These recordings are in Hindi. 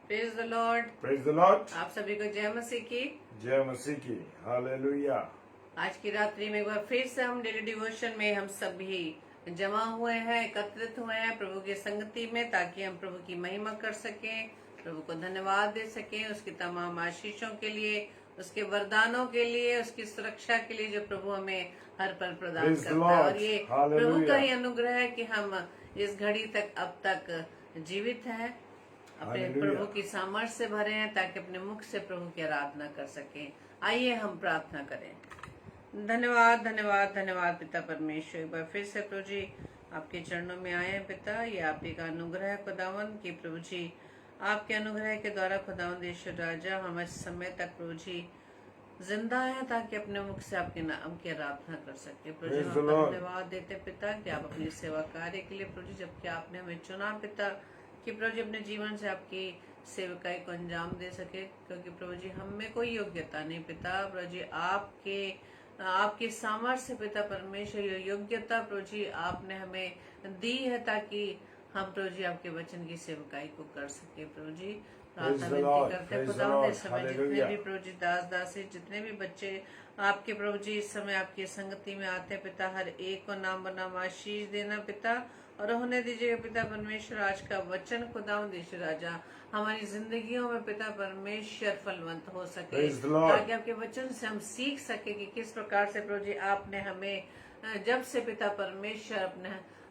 Praise the Lord. Praise the Lord. आप सभी को जय मसीह की। जय मसीह की। हालेलुया। आज की रात्रि में एक बार फिर से हम डेली डिवोशन में हम सभी जमा हुए हैं, एकत्रित हुए हैं प्रभु की संगति में, ताकि हम प्रभु की महिमा कर सकें, प्रभु को धन्यवाद दे सकें उसकी तमाम आशीषों के लिए, उसके वरदानों के लिए, उसकी सुरक्षा के लिए जो प्रभु हमें हर पल प्रदान करता है। और ये प्रभु का ही अनुग्रह है कि हम इस घड़ी तक अब तक जीवित हैं, अपने प्रभु की सामर्थ्य से भरे हैं, ताकि अपने मुख से प्रभु की आराधना कर सकें। आइए हम प्रार्थना करें। धन्यवाद धन्यवाद धन्यवाद पिता परमेश्वर, एक बार फिर से प्रभु जी आपके चरणों में आए हैं पिता। ये आप ही का अनुग्रह है खुदावंद की प्रभु जी, आपके अनुग्रह के द्वारा खुदावंद ईश्वर राजा हम इस समय तक प्रभु जी जिंदा है, ताकि अपने मुख से आपके नाम की आराधना कर सके। प्रभु जी हम धन्यवाद देते पिता कि आप अपनी सेवा कार्य के लिए प्रभु जी, जबकि आपने हमें चुना पिता कि प्रभु जी अपने जीवन से आपकी सेवकाई को अंजाम दे सके, क्योंकि प्रभु जी हम में कोई योग्यता नहीं पिता। प्रभु जी आपके सामर्थ्य से पिता परमेश्वर ये योग्यता प्रभु जी आपने हमें दी है, ताकि हम प्रभु जी आपके वचन की सेवकाई को कर सके। प्रभु जी प्रार्थना विनती करते हैं खुदा इस समय जितने भी प्रभु जी दास दासी, जितने भी बच्चे आपके प्रभु जी इस समय आपकी संगति में आते हैं पिता, हर एक को नाम बनाम आशीष देना पिता, और होने दीजिएगा पिता परमेश्वर आज का वचन खुदावंद ईश्वर राजा हमारी जिंदगियों में पिता परमेश्वर फलवंत हो सके, ताकि आपके वचन से हम सीख सके कि किस प्रकार से प्रभु जी आपने हमें जब से पिता परमेश्वर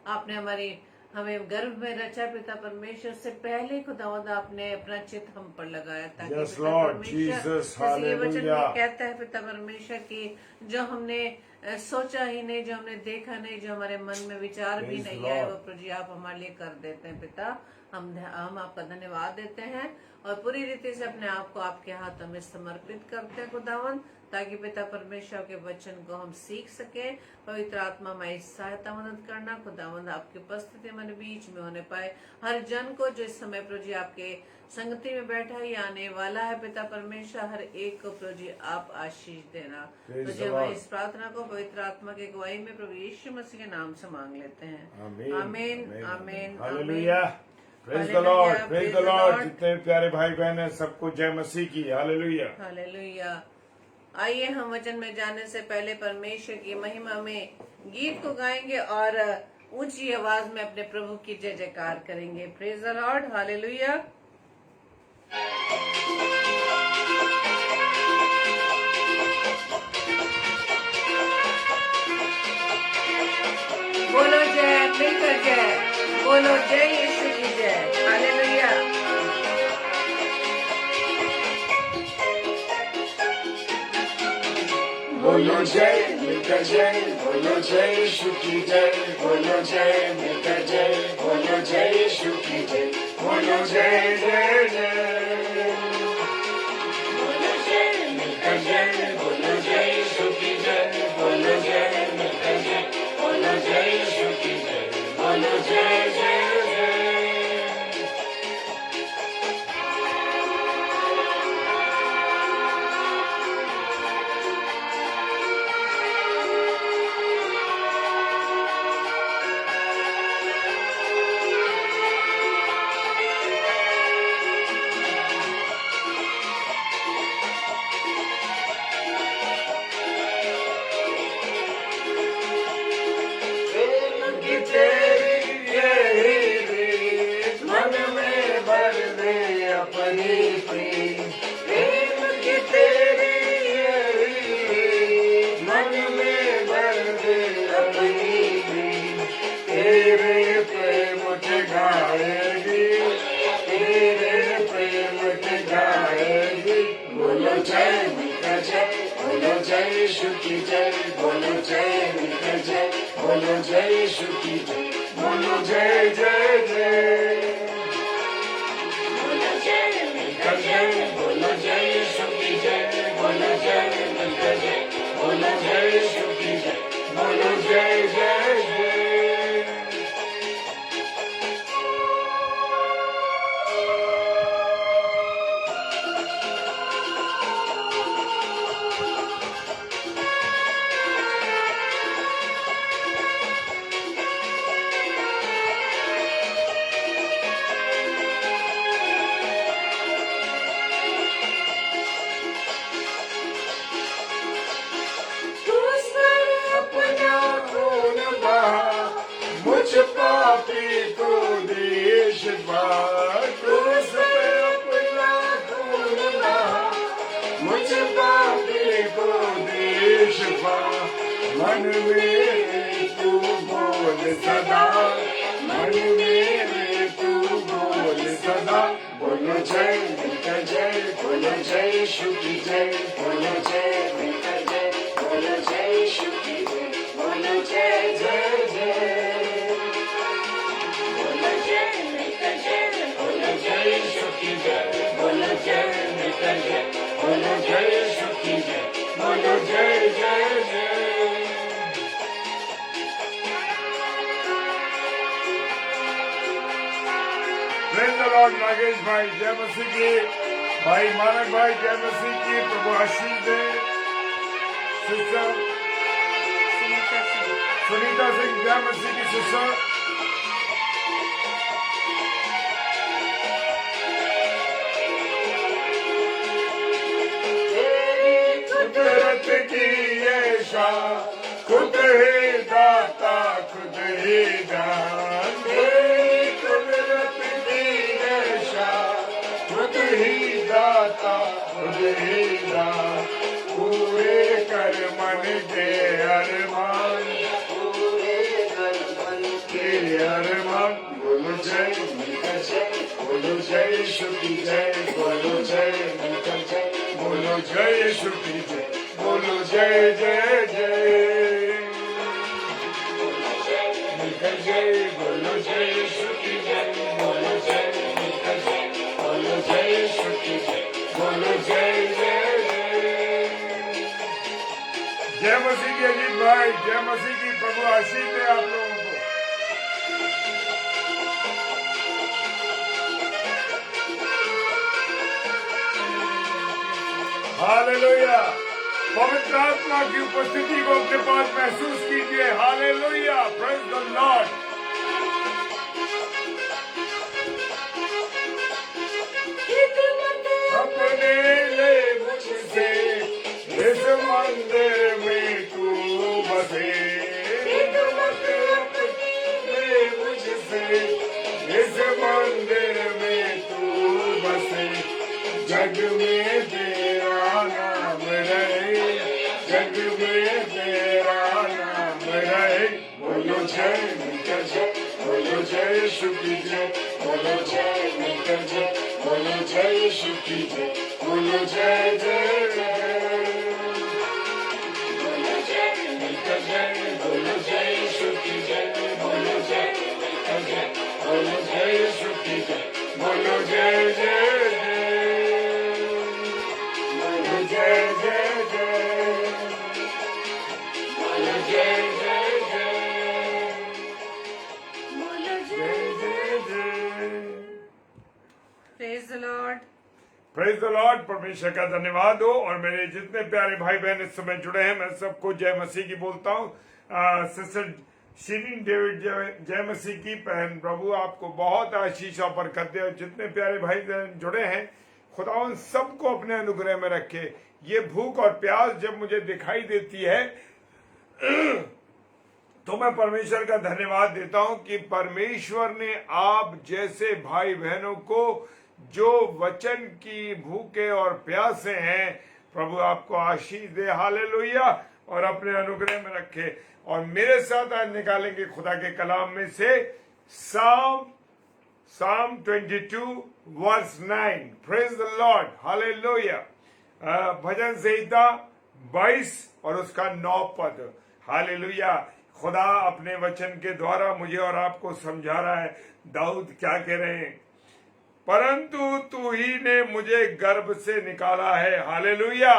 आपने हमें गर्भ में रचा पिता परमेश्वर, से पहले खुदावंद आपने अपना चित्त हम पर लगाया, ताकि पिता परमेश्वर ये वचन में कहता है पिता परमेश्वर की जो हमने सोचा ही नहीं, जो हमने देखा नहीं, जो हमारे मन में विचार भी नहीं आए, वो प्रभु जी आप हमारे लिए कर देते हैं पिता। हम आपका धन्यवाद देते हैं और पूरी रीति से अपने आप को आपके हाथों में समर्पित करते हैं खुदावन, ताकि पिता परमेश्वर के वचन को हम सीख सके। पवित्र आत्मा हमारी सहायता मदद करना खुदावंद, आपकी उपस्थिति हमारे बीच में होने पाए। हर जन को जो इस समय प्रभु जी आपके संगति में बैठा है या आने वाला है पिता परमेश्वर, हर एक को प्रभु जी आप आशीष देना। तो जी हमारी इस प्रार्थना को पवित्र आत्मा की अगुवाई में प्रभु यीशु मसीह के नाम से मांग लेते हैं। आमीन आमीन आमीन। Praise the Lord, praise the Lord. जितने प्यारे भाई बहन हैं सबको जय मसीह की। Hallelujah hallelujah. आइए हम वचन में जाने से पहले परमेश्वर की महिमा में गीत को गाएंगे और ऊंची आवाज में अपने प्रभु की जय जयकार करेंगे। Praise the Lord. हालेलुया। बोलो जय, मिलकर जय बोलो, जय यीशु की जय। हालेलुया। बोलो जय मिलकर जय, बोलो जय यीशु की जय, बोलो जय मिलकर जय, बोलो जय यीशु की जय, बोलो जय जय जय, बोलो जय मिलकर जय, बोलो जय यीशु की जय, बोलो जय मिलकर जय, बोलो जय यीशु की जय, बोलो जय जय जय। बोलो जय यीशु की जय, बोलो जय मिलकर जय, बोलो जय यीशु की जय, बोलो जय जय जय, बोलो जय मिलकर जय, बोलो जय यीशु की जय, बोलो जय मिलकर जय, बोलो जय यीशु की जय, बोलो जय जय जय। शिफा मन मेरे तू बोल सदा मन मेरे तू बोल सदा बोलो जय मिलकर जय बोलो जय यीशु की जय बोलो जय मिलकर जय बोलो जय यीशु की जय बोलो जय जय जय बोलो जय मिलकर जय बोलो जय यीशु की जय बोलो जय मिलकर जय बोलो जय यीशु की जय बोलो जय जय जय प्रेज़ द लॉर्ड नागेश भाई जय मसीह की भाई मानक भाई जय मसीह की प्रभु आशीष दे सिस्टर सुनीता सिंह जय मसीह की सिस्टर कुदरत की ये शान खुद ही दाता खुद ही जान कुदरत की ये शान खुद ही दाता खुद ही जान पूरे कर मन के अरमान पूरे कर मन के अरमान बोलो जय मिलकर जय बोलो जय यीशु की जय बोलो जय मिलकर जय बोलो जय यीशु की जय बोलो जय जय जय मिलकर जय बोलो जय यीशु की जय बोलो जय मिलकर जय बोलो जय यीशु की जय बोलो जय जय जय जय मसीह की अजीत भाई जय मसीह की प्रभु आशीष दे आप लोगों को हालेलुया पवित्र आत्मा की उपस्थिति को अपने पास महसूस कीजिए हालेलुया प्रेज़ द लॉर्ड अपने ले मुझसे इस मंदिर में तू बसे ले मुझसे इस मंदिर में तू बसे जग में तेरा नाम रहे जग में तेरा नाम रहे बोलो जय मिलकर जय बोलो जय यीशु की जय बोलो जय मिलकर जय बोलो जय यीशु की जय बोलो जय जय जय बोलो जय मिलकर जय बोलो जय यीशु की जय बोलो जय मिलकर जय बोलो जय यीशु की जय बोलो जय जय जय जय जय जय बोलो जय जय जय बोलो जय जय जय praise the Lord praise the Lord परमेश्वर का धन्यवाद हो और मेरे जितने प्यारे भाई बहन इस समय जुड़े हैं मैं सबको जय मसीह की बोलता हूँ सिस्टर शिरीन डेविड जय मसीह की बहन प्रभु आपको बहुत आशीष और बरकत दे और जितने प्यारे भाई बहन जुड़े हैं खुदावन सबको अपने अनुग्रह में रखे ये भूख और प्यास जब मुझे दिखाई देती है तो मैं परमेश्वर का धन्यवाद देता हूं कि परमेश्वर ने आप जैसे भाई बहनों को जो वचन की भूखे और प्यासे हैं प्रभु आपको आशीष दे हालेलुया और अपने अनुग्रह में रखे और मेरे साथ आज निकालेंगे खुदा के कलाम में से Psalm 22 verse 9 praise the Lord hallelujah भजन संहिता 22 और उसका 9 पद हालेलुया खुदा अपने वचन के द्वारा मुझे और आपको समझा रहा है दाऊद क्या कह रहे हैं परंतु तू ही ने मुझे गर्भ से निकाला है हालेलुया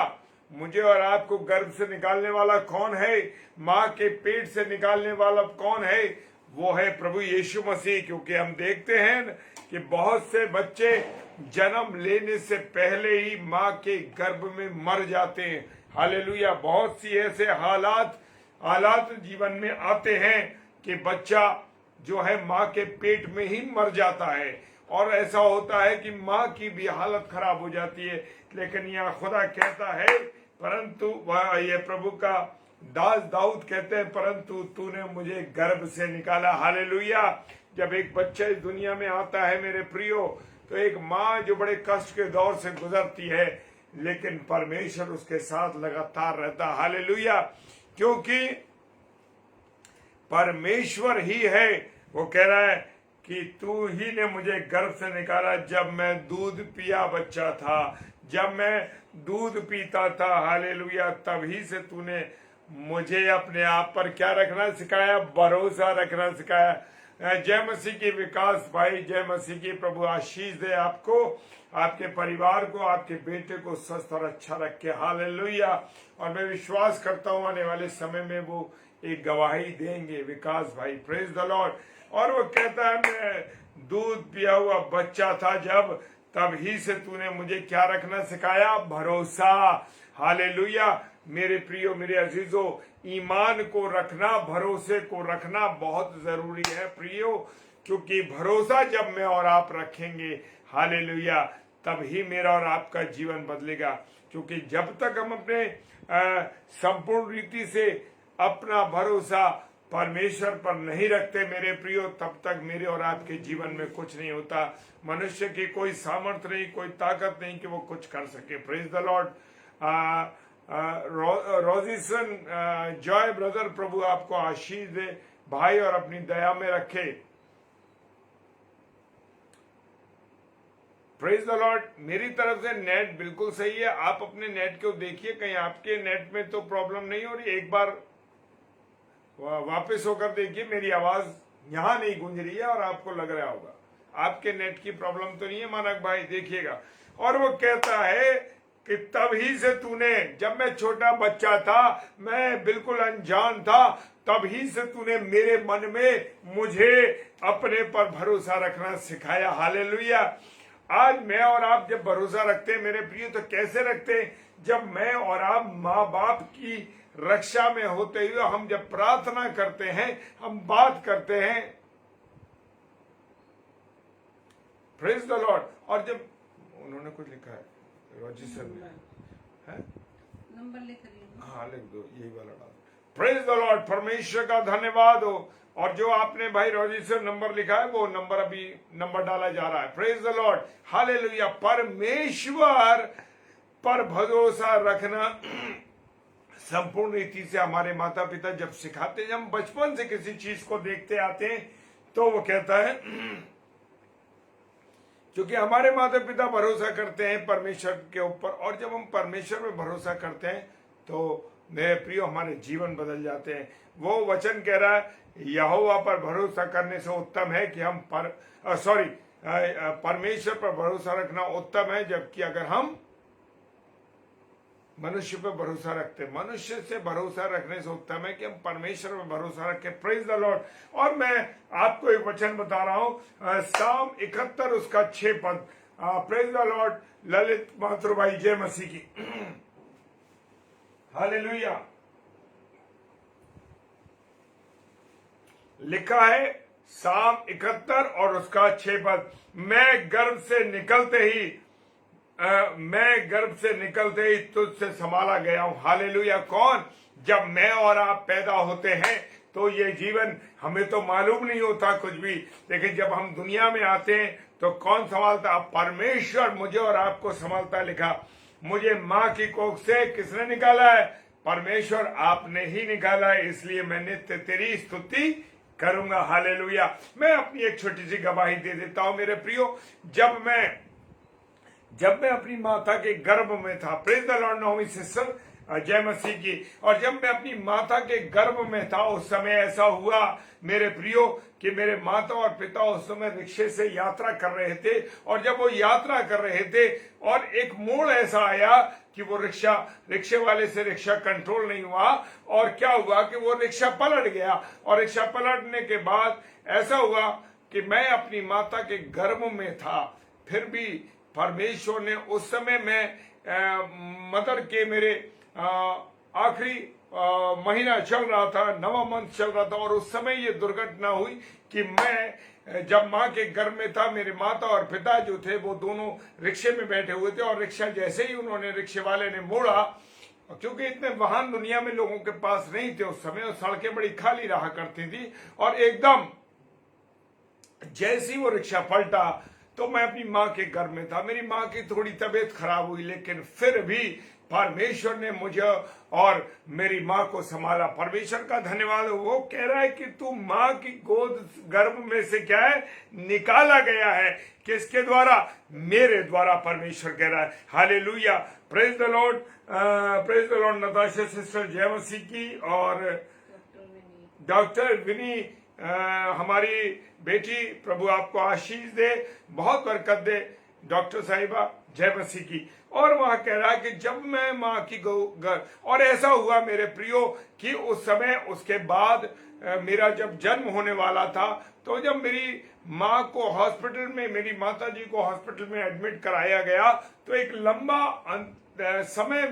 मुझे और आपको गर्भ से निकालने वाला कौन है माँ के पेट से निकालने वाला कौन है वो है प्रभु यीशु मसीह क्योंकि हम देखते हैं कि बहुत से बच्चे जन्म लेने से पहले ही माँ के गर्भ में मर जाते हैं हालेलुया बहुत सी ऐसे हालात जीवन में आते हैं कि बच्चा जो है माँ के पेट में ही मर जाता है और ऐसा होता है कि माँ की भी हालत खराब हो जाती है लेकिन यहाँ खुदा कहता है परंतु ये प्रभु का दास दाऊद कहते हैं परंतु तूने मुझे गर्भ से निकाला हालेलुया जब एक बच्चा इस दुनिया में आता है मेरे प्रियो तो एक माँ जो बड़े कष्ट के दौर से गुजरती है लेकिन परमेश्वर उसके साथ लगातार रहता। हालेलुया, क्योंकि परमेश्वर ही है। वो कह रहा है कि तू ही ने मुझे गर्भ से निकाला जब मैं दूध पिया बच्चा था, जब मैं दूध पीता था। हालेलुया, तभी से तूने मुझे अपने आप पर क्या रखना सिखाया, भरोसा रखना सिखाया। जय मसीह की विकास भाई, जय मसीह की। प्रभु आशीष दे आपको, आपके परिवार को, आपके बेटे को स्वस्थ और अच्छा रखे। हालेलुया। और मैं विश्वास करता हूं आने वाले समय में वो एक गवाही देंगे विकास भाई। Praise the Lord. और वो कहता है मैं दूध पिया हुआ बच्चा था जब, तभी से तूने मुझे क्या रखना सिखाया, भरोसा। हालेलुया। मेरे प्रियो, मेरे अजीजों, ईमान को रखना, भरोसे को रखना बहुत जरूरी है प्रियो, क्योंकि भरोसा जब मैं और आप रखेंगे, हालेलुया, तब ही मेरा और आपका जीवन बदलेगा। क्योंकि जब तक हम अपने संपूर्ण रीति से अपना भरोसा परमेश्वर पर नहीं रखते मेरे प्रियो, तब तक मेरे और आपके जीवन में कुछ नहीं होता। मनुष्य की कोई सामर्थ्य नहीं, कोई ताकत नहीं कि वो कुछ कर सके। Praise the Lord. Rojison Joy brother, प्रभु आपको आशीष दे भाई और अपनी दया में रखे। Praise the Lord. मेरी तरफ से नेट बिल्कुल सही है, आप अपने नेट को देखिए, कहीं आपके नेट में तो प्रॉब्लम नहीं हो रही। एक बार वापस होकर देखिए, मेरी आवाज यहां नहीं गूंज रही है और आपको लग रहा होगा आपके नेट की प्रॉब्लम तो नहीं है मानक भाई, देखिएगा। और वो कहता है कि तभी से तूने, जब मैं छोटा बच्चा था, मैं बिल्कुल अनजान था, तभी से तूने मेरे मन में मुझे अपने पर भरोसा रखना सिखाया। हालेलुया। आज मैं और आप जब भरोसा रखते हैं मेरे प्रिय, तो कैसे रखते हैं, जब मैं और आप माँ बाप की रक्षा में होते हुए हम जब प्रार्थना करते हैं, हम बात करते हैं। Praise the Lord. और जब उन्होंने कुछ लिखा है रजिस्टर में है, नंबर लिख रही हूँ। हाँ लिख दो, यही वाला डाल। Praise the Lord. परमेश्वर का धन्यवाद हो। और जो आपने भाई रजिस्टर नंबर लिखा है, वो नंबर अभी नंबर डाला जा रहा है। Praise the Lord. हालेलुया। परमेश्वर पर भरोसा रखना संपूर्ण रीति से हमारे माता पिता जब सिखाते हैं, हम बचपन से किसी चीज को देखते आते हैं, तो वो कहता है क्योंकि हमारे माता पिता भरोसा करते हैं परमेश्वर के ऊपर, और जब हम परमेश्वर में भरोसा करते हैं तो मेरे प्रियो हमारे जीवन बदल जाते हैं। वो वचन कह रहा है यहोवा पर भरोसा करने से उत्तम है कि हम परमेश्वर पर भरोसा रखना उत्तम है, जबकि अगर हम मनुष्य पर भरोसा रखते, मनुष्य से भरोसा रखने से उत्तम है कि हम परमेश्वर पर भरोसा रखें। Praise the Lord. और मैं आपको एक वचन बता रहा हूं, साम 71 उसका 6 पद। Praise the Lord. Lalit Matribhai, जय मसीह की। हालेलुया। लिखा है साम 71 और उसका 6 पद, मैं गर्भ से निकलते ही तुझसे संभाला गया हूं। हालेलुया। कौन? जब मैं और आप पैदा होते हैं तो ये जीवन हमें तो मालूम नहीं होता कुछ भी, लेकिन जब हम दुनिया में आते हैं तो कौन संभालता? परमेश्वर मुझे और आपको संभालता। लिखा, मुझे मां की कोख से किसने निकाला है? परमेश्वर आपने ही निकाला है, इसलिए मैं नित्य तेरी स्तुति करूंगा। हालेलुया। मैं अपनी एक छोटी सी गवाही दे देता हूं मेरे प्रियो। जब मैं अपनी माता के गर्भ में था, प्रेज द लॉर्ड नौवीं सिस्टर, जय मसीह की। और जब मैं अपनी माता के गर्भ में था, उस समय ऐसा हुआ मेरे प्रियो कि मेरे माता और पिता उस समय रिक्शे से यात्रा कर रहे थे। और जब वो यात्रा कर रहे थे और एक मोड़ ऐसा आया कि वो रिक्शे वाले से रिक्शा कंट्रोल नहीं हुआ, और क्या हुआ कि वो रिक्शा पलट गया। और रिक्शा पलटने के बाद ऐसा हुआ कि मैं अपनी माता के गर्भ में था, फिर भी परमेश्वर ने उस समय में मदर के मेरे आखिरी महीना चल रहा था, 9वां मंथ चल रहा था, और उस समय ये दुर्घटना हुई कि मैं जब माँ के गर्भ में था, मेरे माता और पिता जो थे वो दोनों रिक्शे में बैठे हुए थे। और रिक्शा जैसे ही उन्होंने, रिक्शे वाले ने मोड़ा, क्योंकि इतने वाहन दुनिया में लोगों के पास नहीं थे उस समय, और सड़कें बड़ी खाली रहा करती थी, और एकदम जैसे ही वो रिक्शा पलटा तो मैं अपनी माँ के घर में था। मेरी माँ की थोड़ी तबीयत खराब हुई, लेकिन फिर भी परमेश्वर ने मुझे और मेरी माँ को संभाला। परमेश्वर का धन्यवाद हो। वो कह रहा है कि तू माँ की गोद गर्भ में से क्या है, निकाला गया है। किसके द्वारा? मेरे द्वारा, परमेश्वर कह रहा है। Hallelujah, praise the Lord, praise the Lord. Natasha sister जय मसीह की और डॉक्टर विनी हमारी बेटी, प्रभु आपको आशीष दे, बहुत बरकत दे। डॉक्टर साहिबा जय मसीह की। और वह कह रहा है कि जब मैं माँ की और ऐसा हुआ मेरे प्रियो कि उस समय, उसके बाद मेरा जब जन्म होने वाला था, तो जब मेरी माँ को हॉस्पिटल में, मेरी माता जी को हॉस्पिटल में एडमिट कराया गया, तो एक लंबा समय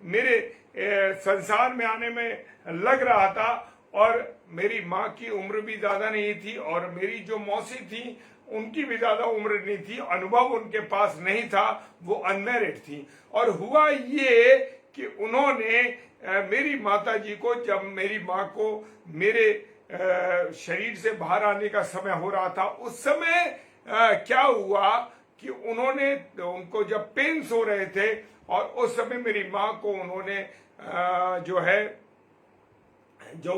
मेरे संसार में आने में लग रहा था। और मेरी माँ की उम्र भी ज्यादा नहीं थी और मेरी जो मौसी थी उनकी भी ज्यादा उम्र नहीं थी, अनुभव उनके पास नहीं था, वो अनमैरिड थी। और हुआ ये कि उन्होंने मेरी माता जी को, जब मेरी माँ को मेरे शरीर से बाहर आने का समय हो रहा था, उस समय क्या हुआ कि उनको जब पेन्स हो रहे थे, और उस समय मेरी माँ को उन्होंने जो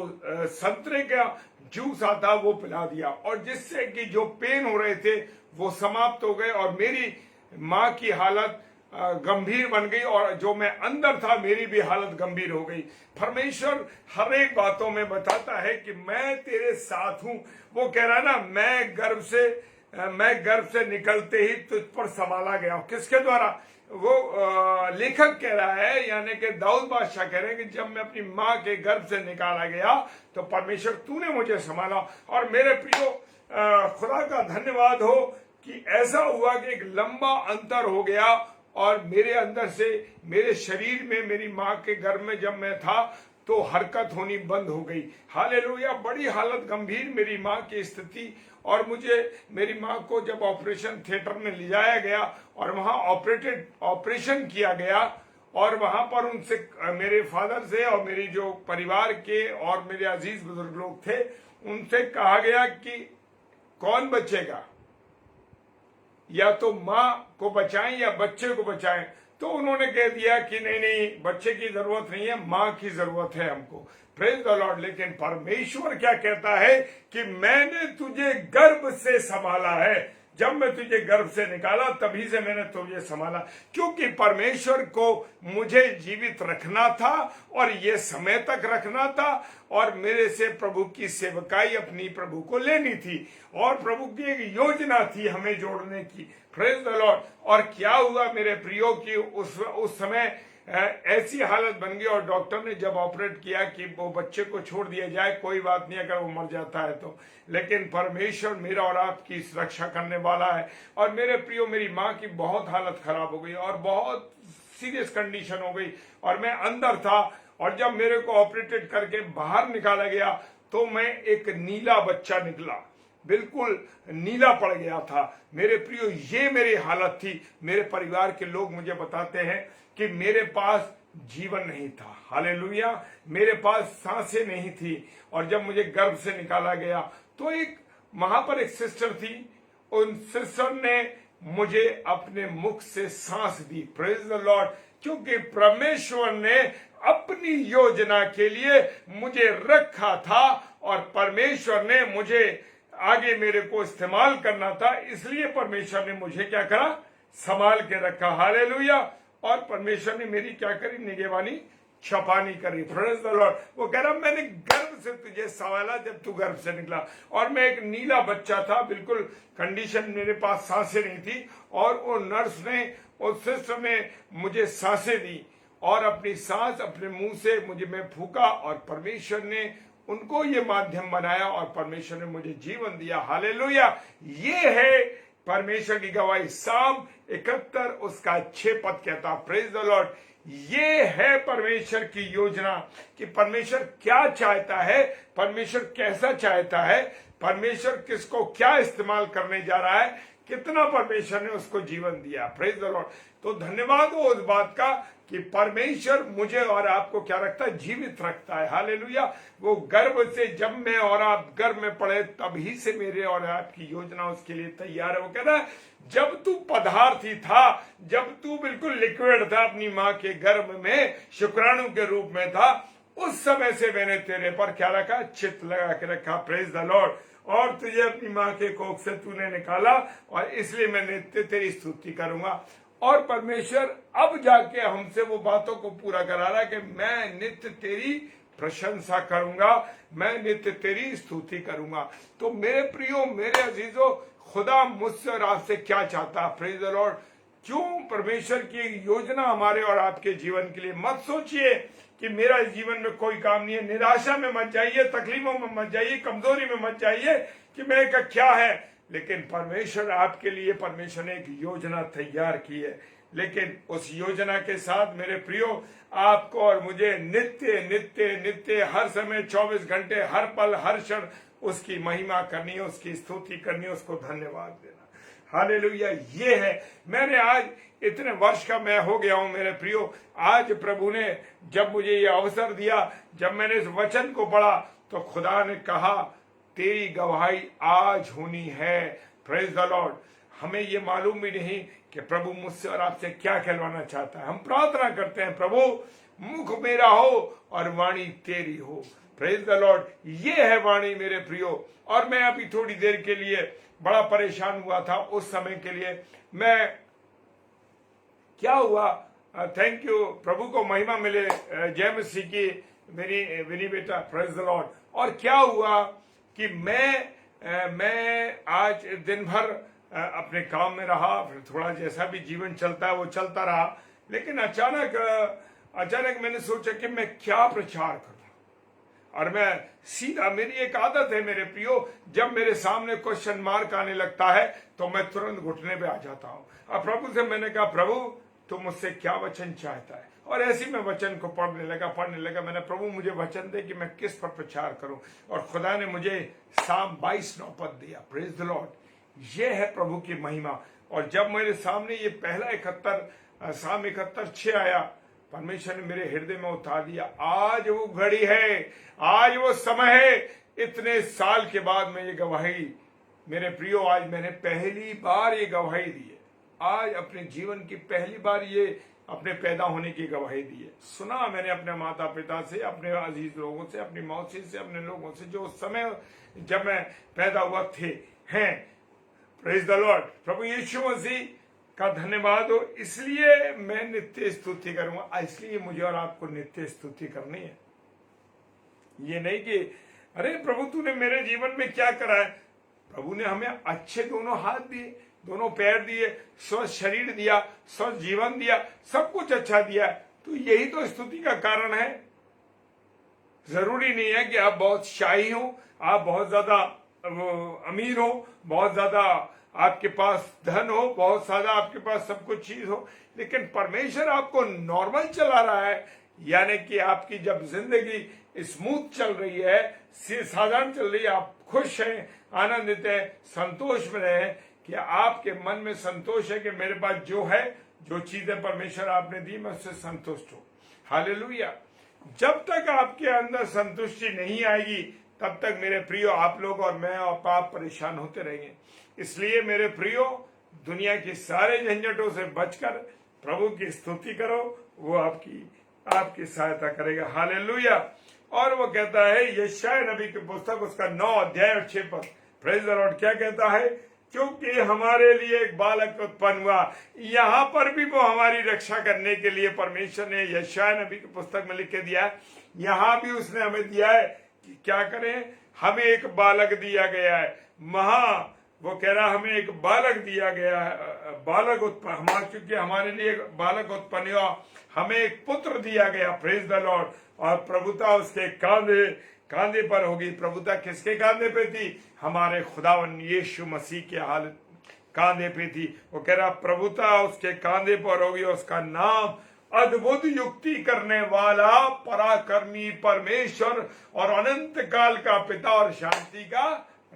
संतरे का जूस आता वो पिला दिया, और जिससे कि जो पेन हो रहे थे वो समाप्त हो गए, और मेरी माँ की हालत गंभीर बन गई, और जो मैं अंदर था मेरी भी हालत गंभीर हो गई। परमेश्वर हर एक बातों में बताता है कि मैं तेरे साथ हूं। वो कह रहा ना, मैं गर्भ से निकलते ही तुझ पर संभाला गया हूं। किसके द्वारा? वो लेखक कह रहा है, यानी कि दाऊद बादशाह कह रहे हैं कि जब मैं अपनी माँ के गर्भ से निकाला गया तो परमेश्वर तूने मुझे संभाला। और मेरे प्रियो, खुदा का धन्यवाद हो कि ऐसा हुआ कि एक लंबा अंतर हो गया, और मेरे अंदर से, मेरे शरीर में, मेरी माँ के गर्भ में जब मैं था तो हरकत होनी बंद हो गई। हालेलुया, बड़ी हालत गंभीर मेरी माँ की स्थिति। और मेरी माँ को जब ऑपरेशन थिएटर में ले जाया गया और वहां ऑपरेशन किया गया, और वहां पर उनसे, मेरे फादर से और मेरी जो परिवार के और मेरे अजीज बुजुर्ग लोग थे, उनसे कहा गया कि कौन बचेगा, या तो माँ को बचाएं या बच्चे को बचाएं। तो उन्होंने कह दिया कि नहीं, बच्चे की जरूरत नहीं है, माँ की जरूरत है हमको। Praise the Lord. लेकिन परमेश्वर क्या कहता है कि मैंने तुझे गर्भ से संभाला है। जब मैं तुझे गर्भ से निकाला तभी से मैंने तुझे संभाला, क्योंकि परमेश्वर को मुझे जीवित रखना था और ये समय तक रखना था, और मेरे से प्रभु की सेवकाई अपनी प्रभु को लेनी थी, और प्रभु की एक योजना थी हमें जोड़ने की। Praise the Lord. और क्या हुआ मेरे प्रियो की उस समय ऐसी हालत बन गई, और डॉक्टर ने जब ऑपरेट किया कि वो बच्चे को छोड़ दिया जाए, कोई बात नहीं अगर वो मर जाता है तो, लेकिन परमेश्वर मेरा और आपकी रक्षा करने वाला है। और मेरे प्रियो, मेरी माँ की बहुत हालत खराब हो गई और बहुत सीरियस कंडीशन हो गई, और मैं अंदर था, और जब मेरे को ऑपरेटेड करके बाहर निकाला गया तो मैं एक नीला बच्चा निकला, बिल्कुल नीला पड़ गया था। मेरे प्रियो, ये मेरी हालत थी। मेरे परिवार के लोग मुझे बताते हैं कि मेरे पास जीवन नहीं था। हालेलुया, मेरे पास सांसें नहीं थी। और जब मुझे गर्भ से निकाला गया तो वहां पर एक सिस्टर थी, उन सिस्टर ने मुझे अपने मुख से सांस दी। Praise the Lord. क्योंकि परमेश्वर ने अपनी योजना के लिए मुझे रखा था, और परमेश्वर ने मुझे आगे मेरे को इस्तेमाल करना था, इसलिए परमेश्वर ने मुझे क्या करा, संभाल के रखा। हालेलुया। और परमेश्वर ने मेरी क्या करी, निगहबानी छपानी करी। Praise the Lord. वो कह रहा, मैंने गर्भ से तुझे संभाला जब तू गर्भ से निकला, और मैं एक नीला बच्चा था, बिल्कुल कंडीशन, मेरे पास सांसें नहीं थी, और वो नर्स ने, उस सिस्टर ने मुझे सांसें दी, और अपनी सांस अपने मुंह से मैं फूका, और परमेश्वर ने उनको ये माध्यम बनाया, और परमेश्वर ने मुझे जीवन दिया। हालेलुया। ये है परमेश्वर की गवाही। साम 71 उसका 6 पद कहता, प्रेज द लॉर्ड। ये है परमेश्वर की योजना कि परमेश्वर क्या चाहता है, परमेश्वर कैसा चाहता है, परमेश्वर किसको क्या इस्तेमाल करने जा रहा है, कितना परमेश्वर ने उसको जीवन दिया। Praise the Lord. तो धन्यवाद हो उस बात का कि परमेश्वर मुझे और आपको क्या रखता है, जीवित रखता है। हालेलुया। वो गर्भ से जब मैं और आप गर्भ में पड़े तभी से मेरे और आपकी योजना उसके लिए तैयार है। वो कह रहा है जब तू पदार्थी था, जब तू बिल्कुल लिक्विड था अपनी माँ के गर्भ में शुक्राणु के रूप में था, उस समय से मैंने तेरे पर क्या रखा, चित्त लगा के रखा। Praise the Lord. और तुझे अपनी माँ के कोख से तूने निकाला और इसलिए मैं नित्य तेरी स्तुति करूंगा। और परमेश्वर अब जाके हमसे वो बातों को पूरा करा रहा है कि मैं नित्य तेरी प्रशंसा करूंगा, मैं नित्य तेरी स्तुति करूंगा। तो मेरे प्रियो, मेरे अजीजों, खुदा मुझसे और आपसे क्या चाहता है? Praise the Lord. क्यों परमेश्वर की योजना हमारे और आपके जीवन के लिए। मत सोचिए कि मेरा जीवन में कोई काम नहीं है। निराशा में मत जाइए, तकलीफों में मत जाइए, कमजोरी में मत जाइए कि मेरे का क्या है। लेकिन परमेश्वर आपके लिए, परमेश्वर ने एक योजना तैयार की है। लेकिन उस योजना के साथ मेरे प्रियो, आपको और मुझे नित्य नित्य नित्य हर समय 24 घंटे, हर पल, हर क्षण उसकी महिमा करनी है, उसकी स्तुति करनी है, उसको धन्यवाद देना। हालेलुया। ये है, मैंने आज इतने वर्ष का मैं हो गया हूं मेरे प्रियो। आज प्रभु ने जब मुझे ये अवसर दिया, जब मैंने इस वचन को पढ़ा, तो खुदा ने कहा तेरी गवाही आज होनी है। Praise the Lord. हमें ये मालूम भी नहीं कि प्रभु मुझसे और आपसे क्या कहलवाना चाहता है। हम प्रार्थना करते हैं, प्रभु मुख मेरा हो और वाणी तेरी हो। Praise the Lord. ये है वाणी मेरे प्रियो। और मैं अभी थोड़ी देर के लिए बड़ा परेशान हुआ था। उस समय के लिए मैं क्या हुआ, थैंक यू, प्रभु को महिमा मिले, जय मसीह की विनी बेटा। Praise the Lord. और क्या हुआ कि मैं आज दिन भर अपने काम में रहा, फिर थोड़ा जैसा भी जीवन चलता है वो चलता रहा। लेकिन अचानक मैंने सोचा कि मैं क्या प्रचार करूं। और मैं सीधा, मेरी एक आदत है मेरे प्रियो, जब मेरे सामने क्वेश्चन मार्क आने लगता है तो मैं तुरंत घुटने पे आ जाता हूं। और प्रभु से मैंने कहा, प्रभु तू मुझसे क्या वचन चाहता है। और ऐसे मैं वचन को पढ़ने लगा। मैंने, प्रभु मुझे वचन दे कि मैं किस पर प्रचार करूं। और खुदा ने मुझे साम 22:9 पद दिया। Praise the Lord. ये है प्रभु की महिमा। और जब मेरे सामने ये पहला 71 साम 71:6 आया, परमेश्वर ने मेरे हृदय में उतार दिया। आज वो घड़ी है, आज वो समय है। इतने साल के बाद मैं ये गवाही, मेरे प्रियो, आज मैंने पहली बार ये गवाही दी है। आज अपने जीवन की पहली बार ये अपने पैदा होने की गवाही दी है। सुना मैंने अपने माता पिता से, अपने अजीज लोगों से, अपनी मौसी से, अपने लोगों से जो उस समय जब मैं पैदा हुआ थे हैं। Praise the Lord. प्रभु यीशु मसीह का धन्यवाद हो। इसलिए मैं नित्य स्तुति करूंगा। इसलिए मुझे और आपको नित्य स्तुति करनी है। ये नहीं कि अरे प्रभु तूने मेरे जीवन में क्या करा है। प्रभु ने हमें अच्छे दोनों हाथ दिए, दोनों पैर दिए, स्वस्थ शरीर दिया, स्वस्थ जीवन दिया, सब कुछ अच्छा दिया। तो यही तो स्तुति का कारण है। जरूरी नहीं है कि आप बहुत शाही हो, आप बहुत ज्यादा अमीर हो, बहुत ज्यादा आपके पास धन हो, बहुत ज्यादा आपके पास सब कुछ चीज हो। लेकिन परमेश्वर आपको नॉर्मल चला रहा है, यानी कि आपकी जब जिंदगी स्मूथ चल रही है, साधारण चल रही है, आप खुश हैं, आनंदित हैं, संतोष में रहे, कि आपके मन में संतोष है कि मेरे पास जो है, जो चीजें परमेश्वर आपने दी, मैं उससे संतुष्ट हूं। हालेलुया। जब तक आपके अंदर संतुष्टि नहीं आएगी, तब तक मेरे प्रियो आप लोग और मैं और आप परेशान होते रहेंगे। इसलिए मेरे प्रियो, दुनिया की सारे झंझटों से बचकर प्रभु की स्तुति करो, वो आपकी सहायता करेगा। हालेलुया। और वो कहता है यशायाह नबी की पुस्तक, उसका 9 अध्याय और 6 पद। Praise the Lord. क्या कहता है? क्योंकि हमारे लिए एक बालक उत्पन्न हुआ। यहाँ पर भी वो हमारी रक्षा करने के लिए परमेश्वर ने यशायाह नबी की पुस्तक में लिख के दिया है। यहाँ भी उसने हमें दिया है कि क्या करें, हमें एक बालक दिया गया है। वो कह रहा हमें एक बालक दिया गया है, बालक उत्पन्न, क्योंकि हमारे लिए एक बालक उत्पन्न हुआ, हमें एक पुत्र दिया गया। Praise the Lord. और प्रभुता उसके कांधे पर होगी। प्रभुता किसके कांधे पे थी? हमारे खुदावन यीशु मसीह के हालत कांधे पे थी। वो कह रहा प्रभुता उसके कांधे पर होगी, उसका नाम अद्भुत युक्ति करने वाला, पराक्रमी परमेश्वर और अनंत काल का पिता और शांति का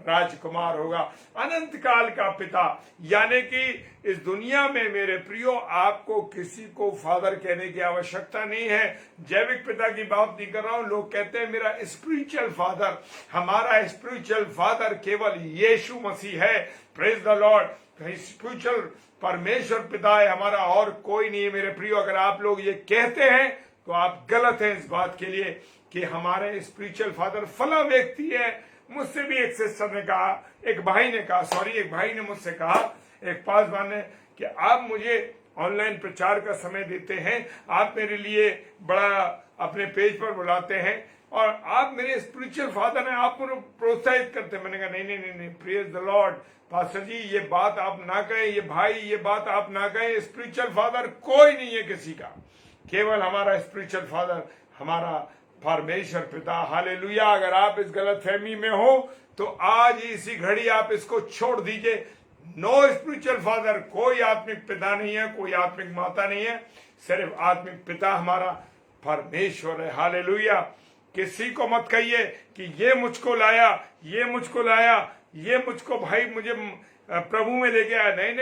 राजकुमार होगा, अनंत काल का पिता। यानी कि इस दुनिया में मेरे प्रियो आपको किसी को फादर कहने की आवश्यकता नहीं है। जैविक पिता की बात नहीं कर रहा हूं। लोग कहते हैं मेरा स्पिरिचुअल फादर, हमारा स्पिरिचुअल फादर केवल यीशु मसीह है। Praise the Lord. स्पिरिचुअल परमेश्वर पिता है हमारा, और कोई नहीं है मेरे प्रियो। अगर आप लोग ये कहते हैं तो आप गलत हैं इस बात के लिए कि हमारे स्पिरिचुअल फादर फला व्यक्ति है। मुझसे भी एक सिस्टर ने कहा, एक भाई ने मुझसे कहा, एक पासवान ने, कि आप मुझे ऑनलाइन प्रचार का समय देते हैं, आप मेरे लिए बड़ा अपने पेज पर बुलाते हैं और आप मेरे स्पिरिचुअल फादर हैं, आप मुझे प्रोत्साहित करते हैं। मैंने कहा नहीं, प्रेज द लॉर्ड पास्टर जी, ये बात आप ना कहें, ये भाई ये बात आप ना कहें। स्पिरिचुअल फादर कोई नहीं है किसी का, केवल हमारा स्पिरिचुअल फादर हमारा परमेश्वर पिता। हालेलुया। अगर आप इस गलत फहमी में हो तो आज ही इसी घड़ी आप इसको छोड़ दीजिए। नो स्पिरिचुअल फादर, कोई आत्मिक पिता नहीं है, कोई आत्मिक माता नहीं है, सिर्फ आत्मिक पिता हमारा परमेश्वर है। हालेलुया। किसी को मत कहिए कि ये मुझको लाया, ये मुझको भाई मुझे प्रभु में लेके आया। नहीं,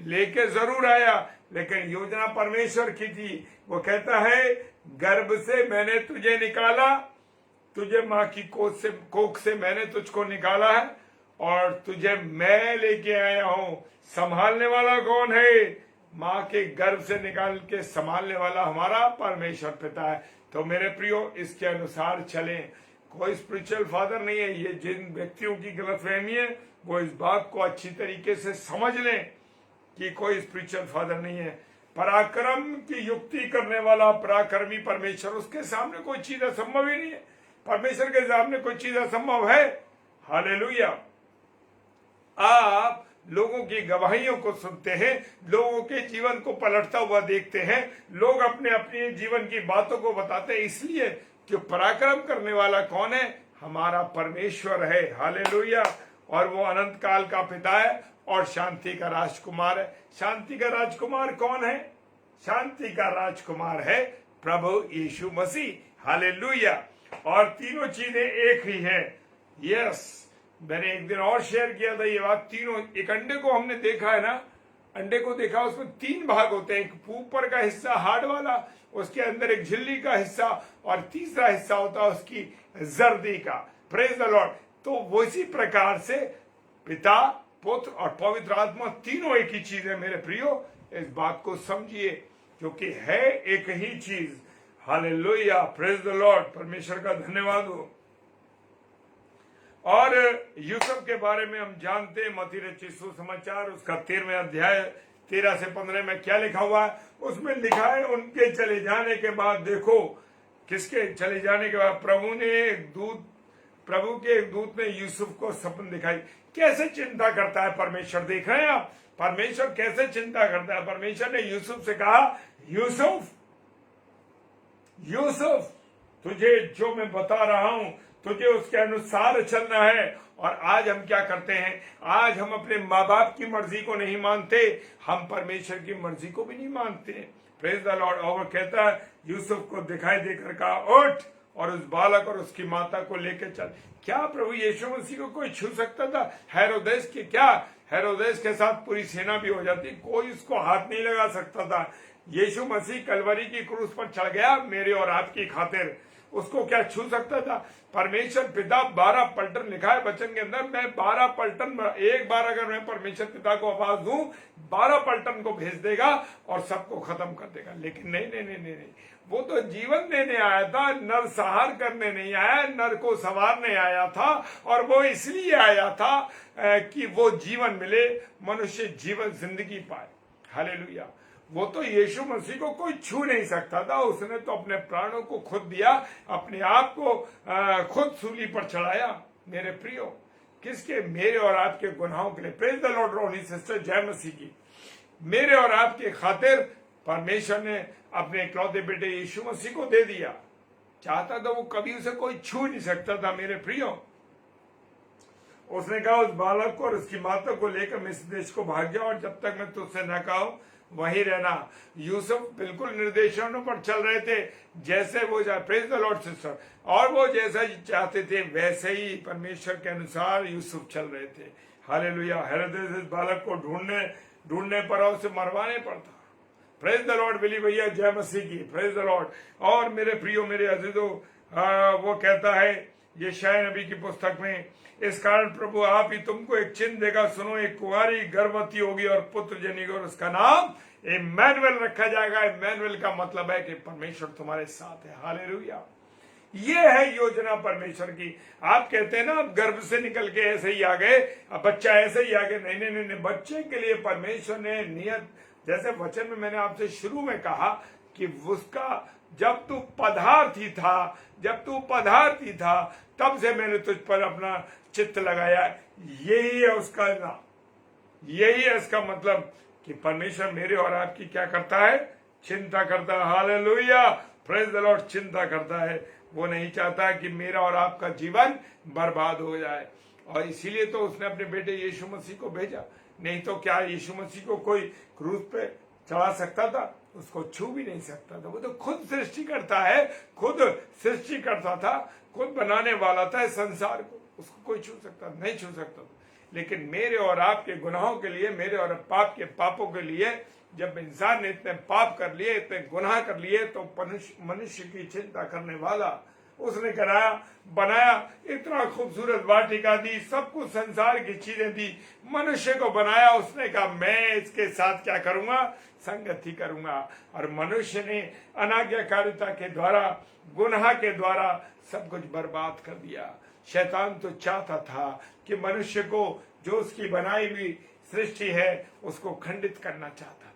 लेके जरूर आया, लेकिन योजना परमेश्वर की थी। वो कहता है गर्भ से मैंने तुझे निकाला, तुझे माँ की कोख से मैंने तुझको निकाला है और तुझे मैं लेके आया हूं। संभालने वाला कौन है? माँ के गर्भ से निकाल के संभालने वाला हमारा परमेश्वर पिता है। तो मेरे प्रियो, इसके अनुसार चलें। कोई स्पिरिचुअल फादर नहीं है। ये जिन व्यक्तियों की गलतफहमी है वो इस बात को अच्छी तरीके से समझ लें कि कोई स्पिरिचुअल फादर नहीं है। पराक्रम की युक्ति करने वाला पराक्रमी परमेश्वर, उसके सामने कोई चीज असंभव ही नहीं है। परमेश्वर के सामने कोई चीज असंभव है। हालेलुया। आप लोगों की गवाहियों को सुनते हैं, लोगों के जीवन को पलटता हुआ देखते हैं, लोग अपने अपने जीवन की बातों को बताते हैं, इसलिए कि पराक्रम करने वाला कौन है? हमारा परमेश्वर है। हालेलुया। और वो अनंत काल का पिता है और शांति का राजकुमार है। शांति का राजकुमार कौन है? शांति का राजकुमार है प्रभु यीशु मसीह। हालेलुया। और तीनों चीजें एक ही हैं। यस, मैंने एक दिन और शेयर किया था ये बात। तीनों, एक अंडे को हमने देखा है ना, अंडे को देखा, उसमें तीन भाग होते हैं। एक ऊपर का हिस्सा हार्ड वाला, उसके अंदर एक झिल्ली का हिस्सा, और तीसरा हिस्सा होता है उसकी जर्दी का। Praise the Lord. तो उसी प्रकार से पिता, पुत्र और पवित्र आत्मा तीनों एक ही चीज है मेरे प्रियो। इस बात को समझिए, क्योंकि है एक ही चीज। हालेलुया। Praise the Lord. परमेश्वर का धन्यवाद हो। और यूसुफ के बारे में हम जानते हैं, मत्ती रचित सुसमाचार उसका 13वें अध्याय 13 से 15 में क्या लिखा हुआ है? उसमें लिखा है, उनके चले जाने के बाद, देखो किसके चले जाने के बाद, प्रभु के एक दूत ने यूसुफ को सपन दिखाई। कैसे चिंता करता है परमेश्वर, देख रहे हैं आप? परमेश्वर कैसे चिंता करता है। परमेश्वर ने यूसुफ से कहा, यूसुफ तुझे जो मैं बता रहा हूं, तुझे उसके अनुसार चलना है। और आज हम क्या करते हैं? आज हम अपने माँ बाप की मर्जी को नहीं मानते, हम परमेश्वर की मर्जी को भी नहीं मानते। Praise the Lord. और कहता है, यूसुफ को दिखाई देकर कहा, उठ और उस बालक और उसकी माता को लेकर चल। क्या प्रभु यीशु मसीह को कोई छू सकता था? हेरोदेस के साथ पूरी सेना भी हो जाती, कोई उसको हाथ नहीं लगा सकता था। यीशु मसीह कलवरी की क्रूस पर चढ़ गया मेरे और आपकी खातिर, उसको क्या छू सकता था? परमेश्वर पिता 12 पलटन लिखा है वचन के अंदर, मैं 12 पलटन, एक बार अगर मैं परमेश्वर पिता को आवाज दूं, 12 पलटन को भेज देगा और सबको खत्म कर देगा। लेकिन नहीं, वो तो जीवन देने आया था, नर संहार करने नहीं आया, नर को संवारने आया था। और वो इसलिए आया था कि वो जीवन मिले, मनुष्य जीवन जिंदगी पाए। हालेलुया। वो तो यीशु मसीह को कोई छू नहीं सकता था। उसने तो अपने प्राणों को खुद दिया, अपने आप को खुद सूली पर चढ़ाया। मेरे प्रियो, किसके? मेरे और आपके गुनाहों के लिए। Praise the Lord Roni sister, जय मसीह की। मेरे और आपके खातिर परमेश्वर ने अपने इकलौते बेटे यीशु मसीह को दे दिया। चाहता था वो, कभी उसे कोई छू नहीं सकता था। मेरे प्रियो, उसने कहा, उस बालक को और उसकी माता को लेकर मैं इस देश को भाग जाओ, और जब तक मैं तुझसे न कहूं वहीं रहना। यूसुफ बिल्कुल निर्देशों पर चल रहे थे, जैसे वो प्रेज द लॉर्ड सिस्टर, और वो जैसा चाहते थे वैसे ही परमेश्वर के अनुसार यूसुफ चल रहे थे। हालेलुया। हेरोदेस इस बालक को ढूंढने पर और उसे मरवाने पर था। प्रेज द लॉर्ड बिली भैया, जय मसीह की, प्रेज द लॉर्ड। और मेरे प्रियो, मेरे अजीजों, वो कहता है यशायाह नबी की पुस्तक में, इस कारण प्रभु आप ही तुमको एक चिन्ह देगा, सुनो, एक कुंवारी गर्भवती होगी और पुत्र जनेगी और उसका नाम इम्मानुएल रखा जाएगा। इम्मानुएल का मतलब है कि परमेश्वर तुम्हारे साथ है। हालेलुया। ये है योजना परमेश्वर की। आप कहते हैं ना, आप गर्भ से निकल के ऐसे ही आ गए, अब बच्चा ऐसे ही आ गए। नहीं नहीं नहीं, बच्चे के लिए परमेश्वर ने नियत, जैसे वचन में मैंने आपसे शुरू में कहा कि उसका जब तू पदार्थी था तब से मैंने तुझ पर अपना चित्त लगाया। यही है उसका नाम, यही है इसका मतलब कि परमेश्वर मेरे और आपकी क्या करता है? चिंता करता है। Hallelujah, praise the Lord. चिंता करता है। वो नहीं चाहता कि मेरा और आपका जीवन बर्बाद हो जाए, और इसीलिए तो उसने अपने बेटे यीशु मसीह को भेजा। नहीं तो क्या यीशु मसीह को कोई क्रूस पे चढ़ा सकता था? उसको छू भी नहीं सकता था। वो तो खुद सृष्टि करता है, खुद सृष्टि करता था, खुद बनाने वाला था इस संसार को। उसको कोई छू सकता नहीं, छू सकता था। लेकिन मेरे और आपके गुनाहों के लिए, मेरे और पापों के लिए, जब इंसान ने इतने पाप कर लिए, इतने गुनाह कर लिए, तो मनुष्य की चिंता करने वाला उसने बनाया, इतना खूबसूरत वाटिका दी, सब कुछ संसार की चीजें दी, मनुष्य को बनाया। उसने कहा मैं इसके साथ क्या करूंगा? संगति करूंगा। और मनुष्य ने अनाज्ञाकारिता के द्वारा, गुनाह के द्वारा सब कुछ बर्बाद कर दिया। शैतान तो चाहता था कि मनुष्य को, जो उसकी बनाई हुई सृष्टि है, उसको खंडित करना चाहता था।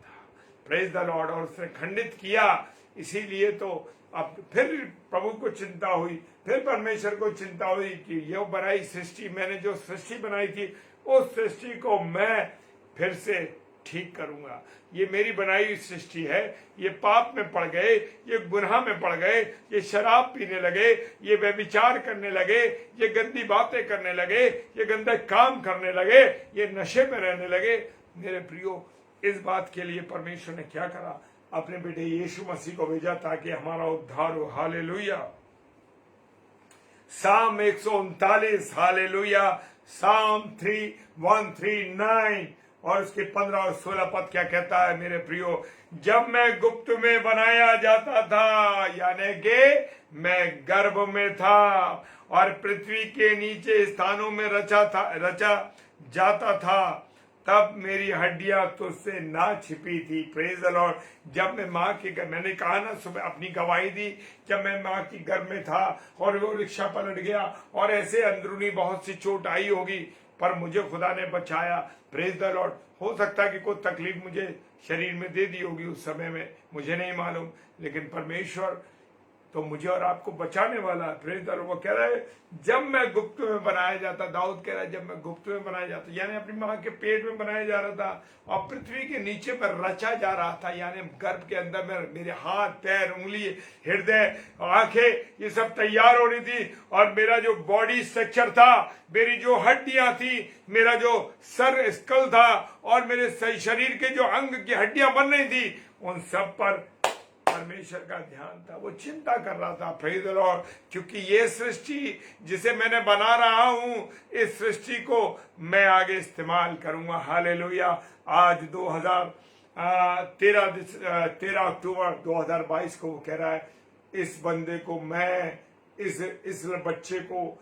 Praise the Lord. और उसने खंडित किया। इसीलिए तो अब फिर प्रभु को चिंता हुई, फिर परमेश्वर को चिंता हुई कि ये बनाई सृष्टि, मैंने जो सृष्टि बनाई थी, उस सृष्टि को मैं फिर से ठीक करूंगा। ये मेरी बनाई हुई सृष्टि है, ये पाप में पड़ गए, ये गुनाह में पड़ गए, ये शराब पीने लगे, ये व्यभिचार करने लगे, ये गंदी बातें करने लगे, ये गंदे काम करने लगे, ये नशे में रहने लगे। मेरे प्रियो, इस बात के लिए परमेश्वर ने क्या करा? अपने बेटे यीशु मसीह को भेजा ताकि हमारा उद्धार हो। हालेलुया। साम 139, हालेलुया। साम 139 और उसके 15 और 16 पद क्या कहता है मेरे प्रियो? जब मैं गुप्त में बनाया जाता था, यानी कि मैं गर्भ में था और पृथ्वी के नीचे स्थानों में रचा जाता था, तब मेरी हड्डियां तुझसे ना छिपी थी। Praise the Lord. जब मैं माँ की, मैंने कहा ना सुबह, अपनी गवाही दी, जब मैं माँ की गर्भ में था और वो रिक्शा पलट गया और ऐसे अंदरूनी बहुत सी चोट आई होगी, पर मुझे खुदा ने बचाया। Praise the Lord. हो सकता है कि कोई तकलीफ मुझे शरीर में दे दी होगी उस समय में, मुझे नहीं मालूम, लेकिन परमेश्वर तो मुझे और आपको बचाने वाला है। Praise the Lord. वो कह रहा है जब मैं गुप्त में बनाया जाता, दाऊद कह रहा है जब मैं गुप्त में बनाया जाता, यानी अपनी माँ के पेट में बनाया जा रहा था और पृथ्वी के नीचे पर रचा जा रहा था, यानी गर्भ के अंदर में मेरे हाथ, पैर, उंगली, हृदय, आंखें, ये सब तैयार हो रही थी। और मेरा जो बॉडी स्ट्रक्चर था, मेरी जो हड्डियां थी, मेरा जो सर स्कल था और मेरे शरीर के जो अंग की हड्डियां बन रही थी, उन सब पर परमेश्वर का ध्यान था। वो चिंता कर रहा था। Praise the Lord. क्योंकि ये सृष्टि जिसे मैंने बना रहा हूं, इस सृष्टि को मैं आगे इस्तेमाल करूंगा। हालेलुया। आज 13 अक्टूबर 2022 को वो कह रहा है, इस बंदे को मैं, इस बच्चे को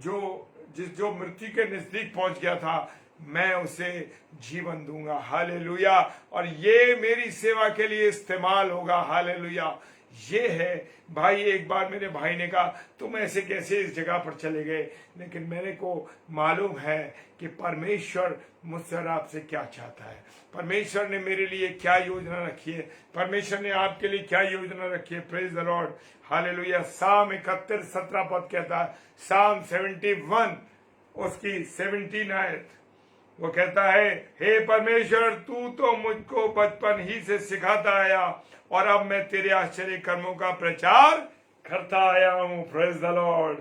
जो मृत्यु के नजदीक पहुंच गया था, मैं उसे जीवन दूंगा। हालेलुया। और ये मेरी सेवा के लिए इस्तेमाल होगा। हालेलुया। ये है भाई। एक बार मेरे भाई ने कहा तुम ऐसे कैसे इस जगह पर चले गए, लेकिन मेरे को मालूम है कि परमेश्वर मुझसे और आपसे क्या चाहता है, परमेश्वर ने मेरे लिए क्या योजना रखी है, परमेश्वर ने आपके लिए क्या योजना रखी है। Praise the Lord. हालेलुया। साम 31 17 पद कहता है, साम 71 उसकी 17 आयत, वो कहता है, हे परमेश्वर तू तो मुझको बचपन ही से सिखाता आया और अब मैं तेरे आश्चर्य कर्मों का प्रचार करता आया हूं। Praise the Lord.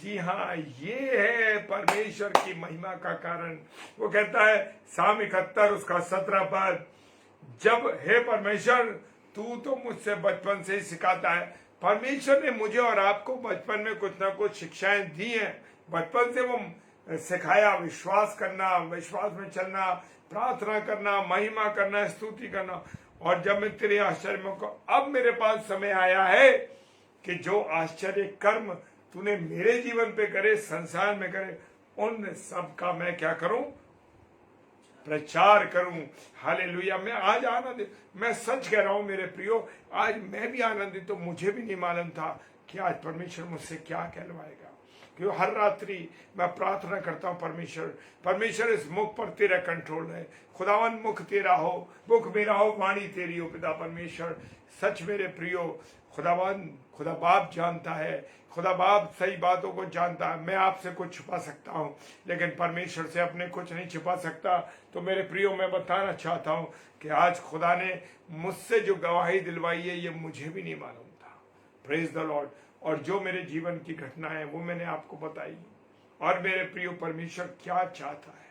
जी हाँ, ये है परमेश्वर की महिमा का कारण। वो कहता है साम 71 उसका 17 पद, जब हे परमेश्वर तू तो मुझसे बचपन से ही सिखाता है। परमेश्वर ने मुझे और आपको बचपन में कुछ ना कुछ शिक्षाएं दी हैं। बचपन से वो सिखाया विश्वास करना, विश्वास में चलना, प्रार्थना करना, महिमा करना, स्तुति करना। और जब मैं तेरे आश्चर्य में अब मेरे पास समय आया है कि जो आश्चर्य कर्म तूने मेरे जीवन पे करे, संसार में करे, उन सब का मैं क्या करूं? प्रचार करूं। हालेलुया। मैं आज आनंदित, मैं सच कह रहा हूं मेरे प्रियो, आज मैं भी आनंदित। तो मुझे भी नहीं मालूम था कि आज परमेश्वर मुझसे क्या कहलवाएगा, क्योंकि हर रात्रि मैं प्रार्थना करता हूं परमेश्वर इस मुख पर तेरा कंट्रोल है। खुदावन मुख तेरा हो, मुख मेरा हो, वाणी तेरी हो। पिता परमेश्वर सच मेरे प्रियो, खुदावन खुदा बाप जानता है, खुदा बाप सही बातों को जानता है। मैं आपसे कुछ छुपा सकता हूं, लेकिन परमेश्वर से अपने कुछ नहीं छुपा सकता। तो मेरे प्रियो, मैं बताना चाहता हूं कि आज खुदा ने मुझसे जो गवाही दिलवाई है, ये मुझे भी नहीं मालूम था। Praise the Lord. और जो मेरे जीवन की घटना है वो मैंने आपको बताई। और मेरे प्रियो, परमेश्वर क्या चाहता है,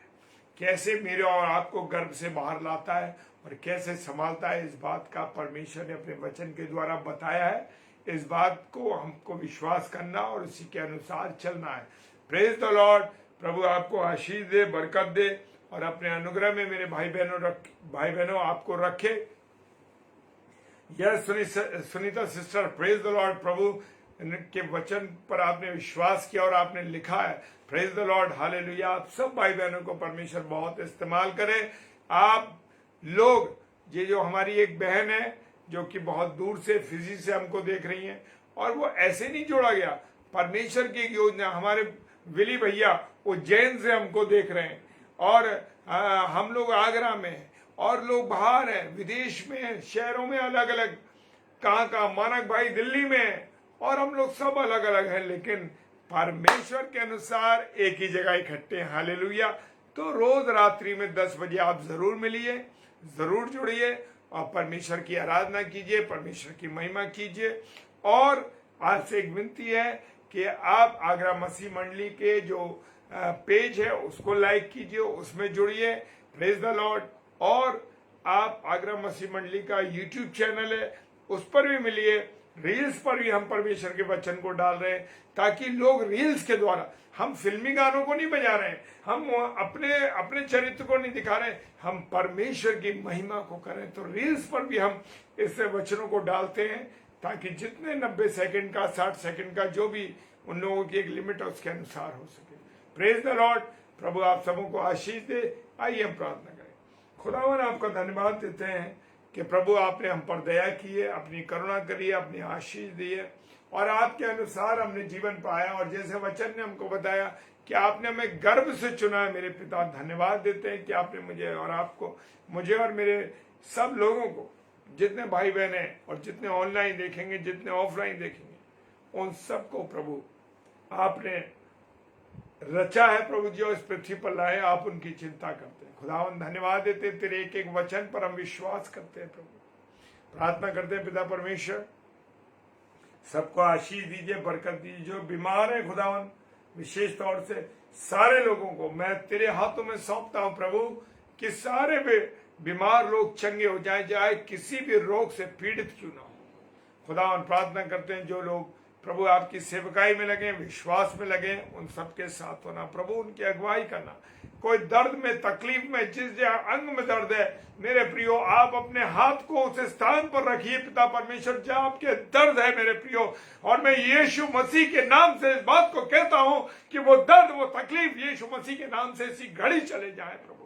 कैसे मेरे और आपको गर्भ से बाहर लाता है और कैसे संभालता है, इस बात का परमेश्वर ने अपने वचन के द्वारा बताया है। इस बात को हमको विश्वास करना और उसी के अनुसार चलना है। Praise the Lord. प्रभु आपको आशीष दे, बरकत दे और अपने अनुग्रह में मेरे भाई बहनों आपको रखे। यह Sunita sister, praise the Lord. प्रभु के वचन पर आपने विश्वास किया और आपने लिखा है। Praise the Lord, hallelujah. आप सब भाई बहनों को परमेश्वर बहुत इस्तेमाल करे। आप लोग, ये जो हमारी एक बहन है जो कि बहुत दूर से फिजी से हमको देख रही हैं, और वो ऐसे नहीं जोड़ा गया, परमेश्वर की योजना। हमारे विली भैया उज्जैन से हमको देख रहे हैं, और हम लोग आगरा में हैं, और लोग बाहर हैं, विदेश में, शहरों में, अलग अलग कहाँ मानक भाई दिल्ली में, और हम लोग सब अलग अलग हैं, लेकिन परमेश्वर के अनुसार एक ही जगह इकट्ठे हैं। हालेलुया। तो रोज रात्रि में 10 बजे आप जरूर मिलिए, जरूर जुड़िए और परमेश्वर की आराधना कीजिए, परमेश्वर की महिमा कीजिए। और आपसे एक विनती है कि आप आगरा मसीह मंडली के जो पेज है उसको लाइक कीजिए, उसमें जुड़िए। Praise the Lord. और आप आगरा मसीह मंडली का यूट्यूब चैनल है, उस पर भी मिलिए। रील्स पर भी हम परमेश्वर के वचन को डाल रहे हैं, ताकि लोग रील्स के द्वारा, हम फिल्मी गानों को नहीं बजा रहे हैं, हम अपने चरित्र को नहीं दिखा रहे हैं, हम परमेश्वर की महिमा को करें। तो रील्स पर भी हम इस वचनों को डालते हैं, ताकि जितने 90 सेकंड का, 60 सेकंड का, जो भी उन लोगों की एक लिमिट है, उसके अनुसार हो सके। Praise the Lord. प्रभु आप सबों को आशीष दे। आइए हम प्रार्थना करें। खुदावन आपका धन्यवाद देते हैं कि प्रभु आपने हम पर दया की है, अपनी करुणा करी है, अपनी आशीष दी है, और आपके अनुसार हमने जीवन पाया। और जैसे वचन ने हमको बताया कि आपने हमें गर्व से चुना है। मेरे पिता, धन्यवाद देते हैं कि आपने मुझे और आपको, मुझे और मेरे सब लोगों को, जितने भाई बहन हैं और जितने ऑनलाइन देखेंगे, जितने ऑफलाइन देखेंगे, उन सबको प्रभु आपने रचा है। प्रभु जी, इस पृथ्वी पर लाए, आप उनकी चिंता करते हैं। खुदावन धन्यवाद देते हैं, तेरे एक एक वचन पर हम विश्वास करते हैं। प्रभु प्रार्थना करते हैं, पिता परमेश्वर सबको आशीष दीजिए, बरकत दीजिए। जो बीमार है खुदावन, विशेष तौर से सारे लोगों को मैं तेरे हाथों में सौंपता हूं प्रभु, कि सारे बीमार लोग चंगे हो जाए, चाहे किसी भी रोग से पीड़ित क्यों ना हो। खुदावन प्रार्थना करते हैं जो लोग प्रभु आपकी सेवकाई में लगे, विश्वास में लगे, उन सबके साथ होना प्रभु, उनकी अगुवाई करना। कोई दर्द में, तकलीफ में, जिस अंग में दर्द है, मेरे प्रियो आप अपने हाथ को उस स्थान पर रखिए पिता परमेश्वर जहां आपके दर्द है मेरे प्रियो। और मैं यीशु मसीह के नाम से इस बात को कहता हूं कि वो दर्द, वो तकलीफ यीशु मसीह के नाम से इसी घड़ी चले जाए प्रभु।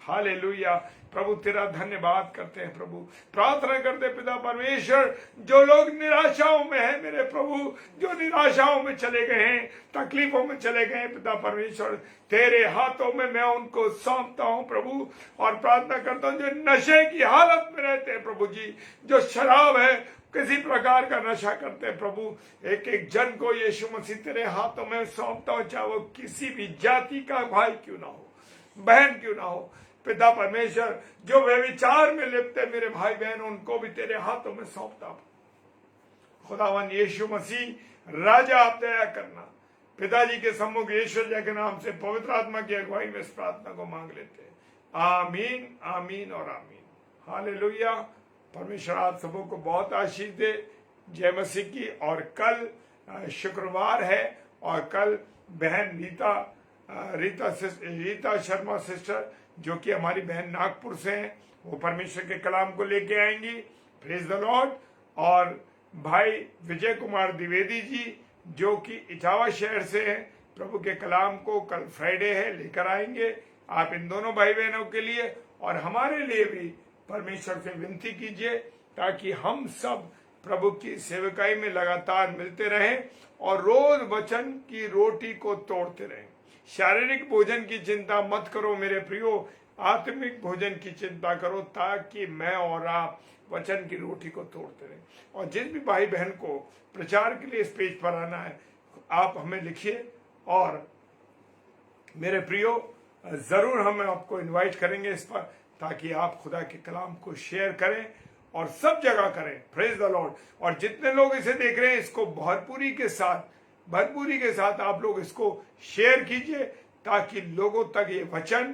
हालेलुया। प्रभु तेरा धन्यवाद करते हैं प्रभु। प्रार्थना करते पिता परमेश्वर, जो लोग निराशाओं में हैं मेरे प्रभु, जो निराशाओं में चले गए हैं, तकलीफों में चले गए हैं पिता परमेश्वर, तेरे हाथों में मैं उनको सौंपता हूं प्रभु। और प्रार्थना करता हूं जो नशे की हालत में रहते हैं प्रभु जी, जो शराब है, किसी प्रकार का नशा करते हैं प्रभु, एक एक जन को यीशु मसीह तेरे हाथों में सौंपता हूं, चाहे वो किसी भी जाति का भाई क्यों ना हो, बहन क्यों ना हो पिता परमेश्वर। जो व्यभिचार में लिप्त मेरे भाई बहन, उनको भी तेरे हाथों में सौंपता हूं खुदावन यीशु मसीह। राजा आप दया करना। पिताजी के सम्मुख यीशु जय के नाम से पवित्र आत्मा की अगुवाई में इस प्रार्थना को मांग लेते हैं। आमीन, आमीन और आमीन। हालेलुया। परमेश्वर आप सबों को बहुत आशीष दे। जय मसीह की। और कल शुक्रवार है और कल बहन रीता शर्मा सिस्टर, जो कि हमारी बहन नागपुर से हैं, वो परमेश्वर के कलाम को लेके आएंगी। Praise the Lord. और भाई विजय कुमार द्विवेदी जी, जो कि इटावा शहर से हैं, प्रभु के कलाम को कल फ्राइडे है लेकर आएंगे। आप इन दोनों भाई बहनों के लिए और हमारे लिए भी परमेश्वर से विनती कीजिए, ताकि हम सब प्रभु की सेवकाई में लगातार मिलते रहें और रोज वचन की रोटी को तोड़ते रहें। शारीरिक भोजन की चिंता मत करो मेरे प्रियो, आत्मिक भोजन की चिंता करो, ताकि मैं और आप वचन की रोटी को तोड़ते रहें। और जिस भी भाई बहन को प्रचार के लिए इस पेज पर आना है, आप हमें लिखिए और मेरे प्रियो जरूर हम आपको इनवाइट करेंगे इस पर, ताकि आप खुदा के कलाम को शेयर करें और सब जगह करें। Praise the Lord. और जितने लोग इसे देख रहे हैं, इसको भरपूरी के साथ आप लोग इसको शेयर कीजिए, ताकि लोगों तक ये वचन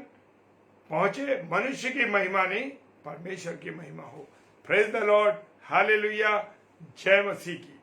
पहुंचे। मनुष्य की महिमा नहीं, परमेश्वर की महिमा हो। Praise the Lord. हालेलुया। जय मसीह की।